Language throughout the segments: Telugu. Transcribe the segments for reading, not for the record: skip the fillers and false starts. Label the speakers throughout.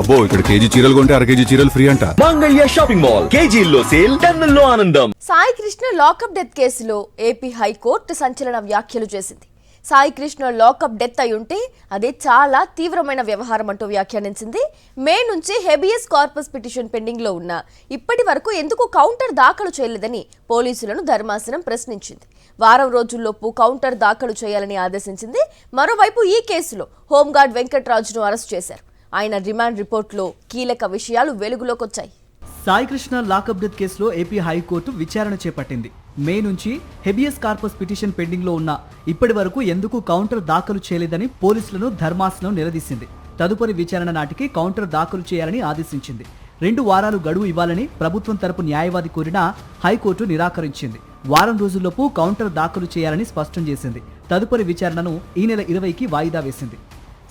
Speaker 1: అబ్బో ఇక్కడ కేజీ చీరలు కొంటే అర కేజీ చీరలు ఫ్రీ అంట.
Speaker 2: మంగళ్య షాపింగ్ మాల్ కేజీల్లో సేల్, టన్నుల్లో ఆనందం.
Speaker 3: సాయి కృష్ణ లాకప్ డెత్ కేసులో ఏపీ హైకోర్టు సంచలన వ్యాఖ్యలు చేసింది. సాయి కృష్ణ లాకప్ డెత్ అయి ఉంటే అదే చాలా తీవ్రమైన వ్యవహారం అంటూ వ్యాఖ్యానించింది. మే నుంచి హెబియస్ కార్పస్ పిటిషన్ పెండింగ్ లో ఉన్న ఇప్పటి వరకు ఎందుకు కౌంటర్ దాఖలు చేయలేదని పోలీసులను ధర్మాసనం ప్రశ్నించింది. వారం రోజుల్లోపు కౌంటర్ దాఖలు చేయాలని ఆదేశించింది. మరోవైపు ఈ కేసులో హోంగార్డ్ వెంకట్రాజును అరెస్ట్ చేశారు. ఆయన రిమాండ్ రిపోర్టులో కీలక విషయాలు వెలుగులోకి వచ్చాయి.
Speaker 4: సాయి కృష్ణ లాకప్ డెత్ కేసులో ఏపీ హైకోర్టు విచారణ చేపట్టింది. మే నుంచి హెబియస్ కార్పస్ పిటిషన్ పెండింగ్ లో ఉన్న ఇప్పటి వరకు ఎందుకు కౌంటర్ దాఖలు చేయలేదని పోలీసులను ధర్మాసనం నిలదీసింది. తదుపరి విచారణ నాటికి కౌంటర్ దాఖలు చేయాలని ఆదేశించింది. 2 వారాలు గడువు ఇవ్వాలని ప్రభుత్వం తరపు న్యాయవాది కోరినా హైకోర్టు నిరాకరించింది. వారం రోజుల్లోపు కౌంటర్ దాఖలు చేయాలని స్పష్టం చేసింది. తదుపరి విచారణను ఈ నెల 20కి వాయిదా వేసింది.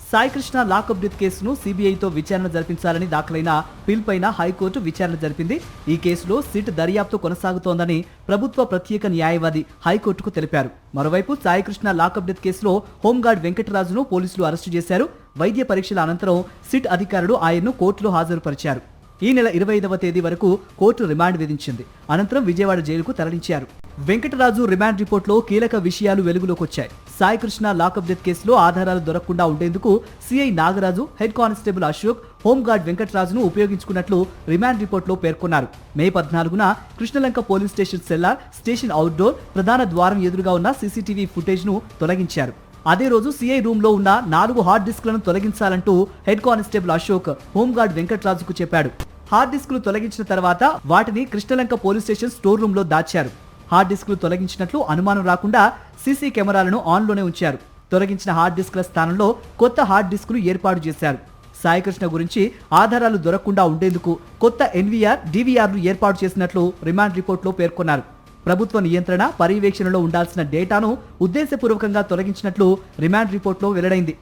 Speaker 4: సాయి కృష్ణ లాకప్ డెత్ కేసును సిబిఐతో విచారణ జరిపించాలని దాఖలైన పిల్పైన హైకోర్టు విచారణ జరిపింది. ఈ కేసులో సిట్ దర్యాప్తు కొనసాగుతోందని ప్రభుత్వ ప్రత్యేక న్యాయవాది హైకోర్టుకు తెలిపారు. మరోవైపు సాయి కృష్ణ లాకప్ డెత్ కేసులో హోంగార్డ్ వెంకటరాజును పోలీసులు అరెస్టు చేశారు. వైద్య పరీక్షల అనంతరం సిట్ అధికారులు ఆయన్ను కోర్టులో హాజరుపరిచారు. ఈ నెల 25వ తేదీ వరకు కోర్టు రిమాండ్ విధించింది. అనంతరం విజయవాడ జైలుకు తరలించారు. వెంకటరాజు రిమాండ్ రిపోర్టులో కీలక విషయాలు వెలుగులోకి వచ్చాయి. సాయి కృష్ణ లాకప్ డెత్ కేసులో ఆధారాలు దొరకకుండా ఉండేందుకు CI Nagaraju, head constable Ashok, home guard వెంకటరాజును ఉపయోగించుకున్నట్లు రిమాండ్ రిపోర్టులో పేర్కొన్నారు. మే 14న Krishnalanka police station cellar, station outdoor, ప్రధాన ద్వారం ఎదురుగా ఉన్న సీసీటీవీ ఫుటేజ్ ను తొలగించారు. అదే రోజు సిఐ రూమ్ లో ఉన్న 4 హార్డ్ డిస్క్లను తొలగించాలంటూ హెడ్ కానిస్టేబుల్ అశోక్ హోంగార్డ్ వెంకటరాజుకు చెప్పాడు. హార్డ్ డిస్క్లు తొలగించిన తర్వాత వాటిని Krishnalanka police station store room లో దాచారు. హార్డ్ డిస్క్లు తొలగించినట్లు అనుమానం రాకుండా సీసీ కెమెరాలను ఆన్లోనే ఉంచారు. తొలగించిన హార్డ్ డిస్క్ల స్థానంలో కొత్త హార్డ్ డిస్క్లు ఏర్పాటు చేశారు. సాయికృష్ణ గురించి ఆధారాలు దొరకకుండా ఉండేందుకు కొత్త ఎన్వీఆర్, డివిఆర్లు ఏర్పాటు చేసినట్లు రిమాండ్ రిపోర్టులో పేర్కొన్నారు. ప్రభుత్వ నియంత్రణ, పర్యవేక్షణలో ఉండాల్సిన డేటాను ఉద్దేశపూర్వకంగా తొలగించినట్లు రిమాండ్ రిపోర్టులో వెల్లడైంది.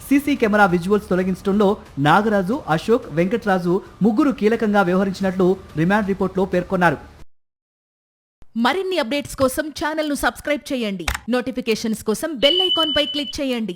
Speaker 4: సీసీ కెమెరా విజువల్స్ తొలగించడంలో నాగరాజు, అశోక్, వెంకటరాజు ముగ్గురు కీలకంగా వ్యవహరించినట్లు రిమాండ్ రిపోర్టులో పేర్కొన్నారు.
Speaker 5: మరిన్ని అప్డేట్స్ కోసం ఛానల్ ను సబ్స్క్రైబ్ చేయండి. నోటిఫికేషన్స్ కోసం బెల్ ఐకాన్ పై క్లిక్ చేయండి.